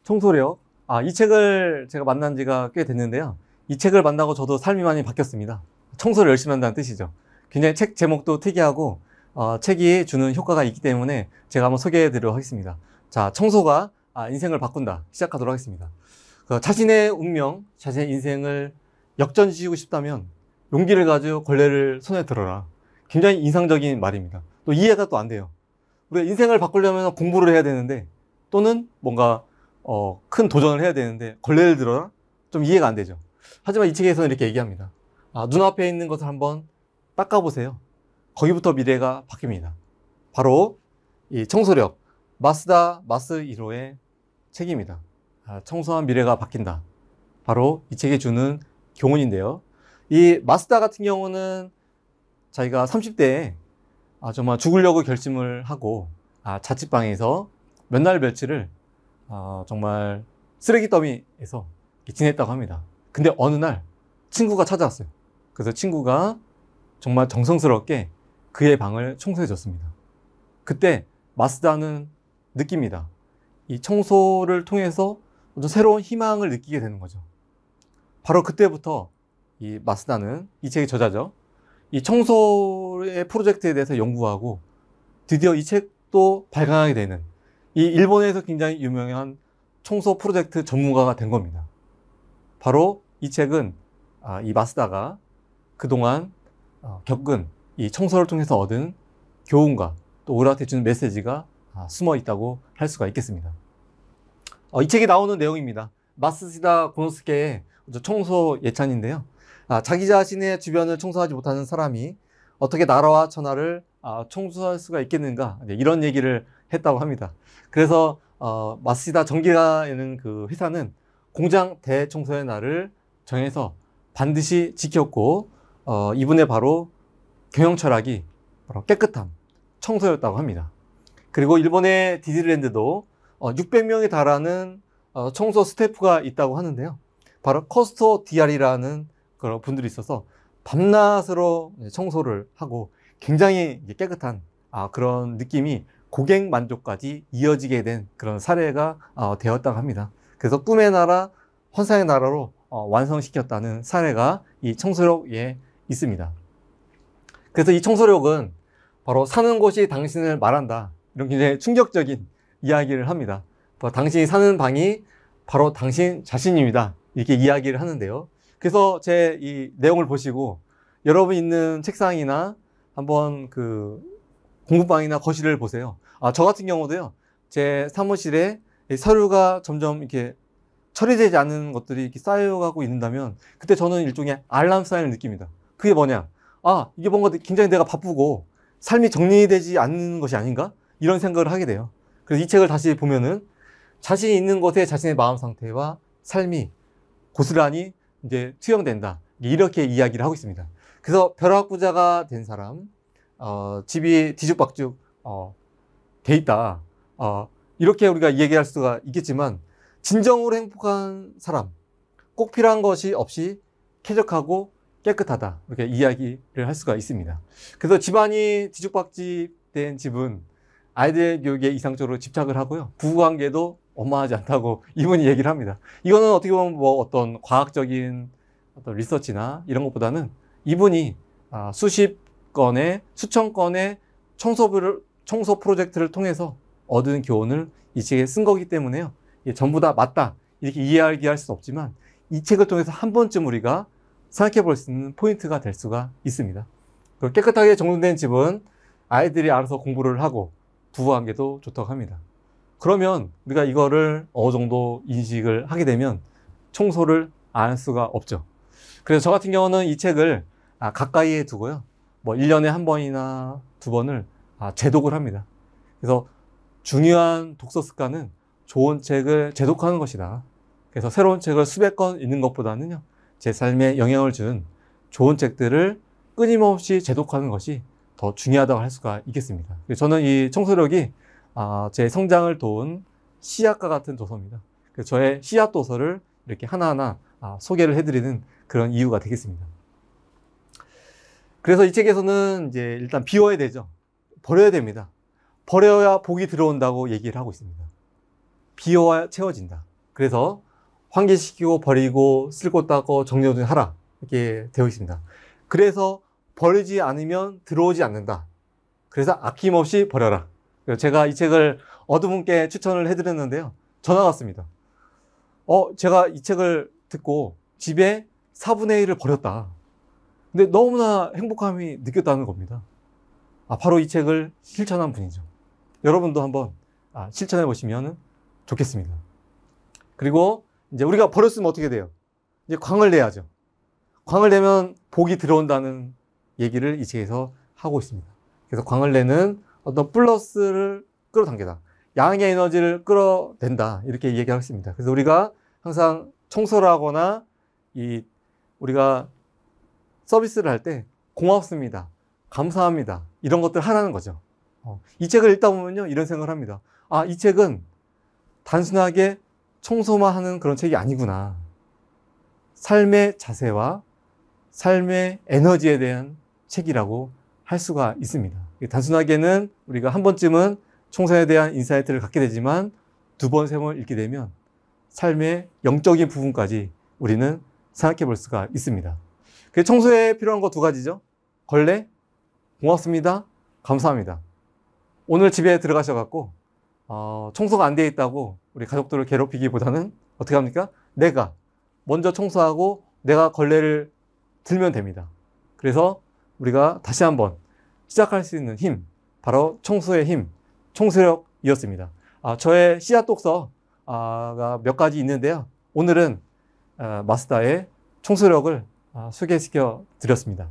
청소력. 이 책을 제가 만난 지가 꽤 됐는데요. 이 책을 만나고 저도 삶이 많이 바뀌었습니다. 청소를 열심히 한다는 뜻이죠. 굉장히 책 제목도 특이하고 책이 주는 효과가 있기 때문에 제가 한번 소개해 드리도록 하겠습니다. 자, 청소가 인생을 바꾼다. 시작하도록 하겠습니다. 자신의 운명, 자신의 인생을 역전시키고 싶다면 용기를 가지고 걸레를 손에 들어라. 굉장히 인상적인 말입니다. 또 이해가 또 안 돼요. 우리가 인생을 바꾸려면 공부를 해야 되는데 또는 뭔가 큰 도전을 해야 되는데 걸레를 들어라? 좀 이해가 안 되죠. 하지만 이 책에서는 이렇게 얘기합니다. 눈앞에 있는 것을 한번 닦아보세요. 거기부터 미래가 바뀝니다. 바로 이 청소력, 마쓰다 마스히로의 책입니다. 청소한 미래가 바뀐다. 바로 이 책이 주는 교훈인데요. 이 마쓰다 같은 경우는 자기가 30대에 정말 죽으려고 결심을 하고 자취방에서 몇 날 며칠을 정말 쓰레기 더미에서 지냈다고 합니다. 근데 어느 날 친구가 찾아왔어요. 그래서 친구가 정말 정성스럽게 그의 방을 청소해 줬습니다. 그때 마쓰다는 느낍니다. 이 청소를 통해서 새로운 희망을 느끼게 되는 거죠. 바로 그때부터 이 마쓰다는, 이 책의 저자죠, 이 청소의 프로젝트에 대해서 연구하고 드디어 이 책도 발간하게 되는, 이 일본에서 굉장히 유명한 청소 프로젝트 전문가가 된 겁니다. 바로 이 책은 이 마쓰다가 그동안 겪은 이 청소를 통해서 얻은 교훈과 또 우리한테 주는 메시지가 숨어 있다고 할 수가 있겠습니다. 이 책에 나오는 내용입니다. 마쓰다 고노스케의 청소 예찬인데요. 자기 자신의 주변을 청소하지 못하는 사람이 어떻게 나라와 천하를 청소할 수가 있겠는가, 이런 얘기를 했다고 합니다. 그래서 마쓰다 전기라는 그 회사는 공장 대청소의 날을 정해서 반드시 지켰고 이분의 바로 경영 철학이 바로 깨끗함, 청소였다고 합니다. 그리고 일본의 디즈니랜드도 600명에 달하는 청소 스태프가 있다고 하는데요. 바로 커스토 디아리라는 그런 분들이 있어서 밤낮으로 청소를 하고 굉장히 깨끗한 그런 느낌이 고객 만족까지 이어지게 된 그런 사례가 되었다고 합니다. 그래서 꿈의 나라, 환상의 나라로 완성시켰다는 사례가 이 청소력에 있습니다. 그래서 이 청소력은 바로 사는 곳이 당신을 말한다. 이런 굉장히 충격적인 이야기를 합니다. 당신이 사는 방이 바로 당신 자신입니다. 이렇게 이야기를 하는데요. 그래서 제 이 내용을 보시고 여러분 있는 책상이나 한번 그 공부방이나 거실을 보세요. 저 같은 경우도요, 제 사무실에 서류가 점점 이렇게 처리되지 않는 것들이 이렇게 쌓여가고 있는다면 그때 저는 일종의 알람 사인을 느낍니다. 그게 뭐냐? 이게 뭔가 굉장히 내가 바쁘고 삶이 정리되지 않는 것이 아닌가? 이런 생각을 하게 돼요. 그래서 이 책을 다시 보면은 자신이 있는 곳에 자신의 마음 상태와 삶이 고스란히 이제 투영된다. 이렇게 이야기를 하고 있습니다. 그래서 벼락부자가 된 사람, 집이 뒤죽박죽 돼 있다. 이렇게 우리가 얘기할 수가 있겠지만 진정으로 행복한 사람, 꼭 필요한 것이 없이 쾌적하고 깨끗하다. 이렇게 이야기를 할 수가 있습니다. 그래서 집안이 뒤죽박죽된 집은 아이들 교육에 이상적으로 집착을 하고요. 부부관계도 원만하지 않다고 이분이 얘기를 합니다. 이거는 어떻게 보면 어떤 과학적인 어떤 리서치나 이런 것보다는 이분이 수십 건의, 수천 건의 청소 프로젝트를 통해서 얻은 교훈을 이 책에 쓴 거기 때문에요. 전부 다 맞다. 이렇게 이야기할 수는 없지만 이 책을 통해서 한 번쯤 우리가 생각해 볼 수 있는 포인트가 될 수가 있습니다. 그리고 깨끗하게 정돈된 집은 아이들이 알아서 공부를 하고 부부관계도 좋다고 합니다. 그러면 우리가 이거를 어느 정도 인식을 하게 되면 청소를 안 할 수가 없죠. 그래서 저 같은 경우는 이 책을 가까이에 두고요. 1년에 한 번이나 두 번을 재독을 합니다. 그래서 중요한 독서 습관은 좋은 책을 재독하는 것이다. 그래서 새로운 책을 수백 권 읽는 것보다는요, 제 삶에 영향을 준 좋은 책들을 끊임없이 재독하는 것이 더 중요하다고 할 수가 있겠습니다. 저는 이 청소력이 제 성장을 도운 씨앗과 같은 도서입니다. 그래서 저의 씨앗 도서를 이렇게 하나하나 소개를 해드리는 그런 이유가 되겠습니다. 그래서 이 책에서는 이제 일단 비워야 되죠. 버려야 됩니다. 버려야 복이 들어온다고 얘기를 하고 있습니다. 비워야 채워진다. 그래서 환기시키고 버리고 쓸 곳 닦고 정리정돈하라 이렇게 되어 있습니다. 그래서 버리지 않으면 들어오지 않는다. 그래서 아낌없이 버려라. 제가 이 책을 어떤 분께 추천을 해드렸는데요. 전화가 왔습니다. 제가 이 책을 듣고 집에 4분의 1을 버렸다. 근데 너무나 행복함이 느꼈다는 겁니다. 바로 이 책을 실천한 분이죠. 여러분도 한번 실천해 보시면 좋겠습니다. 그리고 이제 우리가 버렸으면 어떻게 돼요? 이제 광을 내야죠. 광을 내면 복이 들어온다는 얘기를 이 책에서 하고 있습니다. 그래서 광을 내는 어떤 플러스를 끌어당기다. 양의 에너지를 끌어낸다. 이렇게 얘기하고 있습니다. 그래서 우리가 항상 청소를 하거나 우리가 서비스를 할 때 고맙습니다. 감사합니다. 이런 것들 하라는 거죠. 이 책을 읽다 보면요. 이런 생각을 합니다. 이 책은 단순하게 청소만 하는 그런 책이 아니구나. 삶의 자세와 삶의 에너지에 대한 책이라고 할 수가 있습니다. 단순하게는 우리가 한 번쯤은 청소에 대한 인사이트를 갖게 되지만 두 번, 세 번 읽게 되면 삶의 영적인 부분까지 우리는 생각해 볼 수가 있습니다. 청소에 필요한 거 두 가지죠. 걸레, 고맙습니다. 감사합니다. 오늘 집에 들어가셔갖고 청소가 안 돼 있다고 우리 가족들을 괴롭히기보다는 어떻게 합니까? 내가 먼저 청소하고 내가 걸레를 들면 됩니다. 그래서 우리가 다시 한번 시작할 수 있는 힘, 바로 청소의 힘, 청소력이었습니다. 저의 씨앗 독서가 몇 가지 있는데요. 오늘은 마스다의 청소력을 소개시켜 드렸습니다.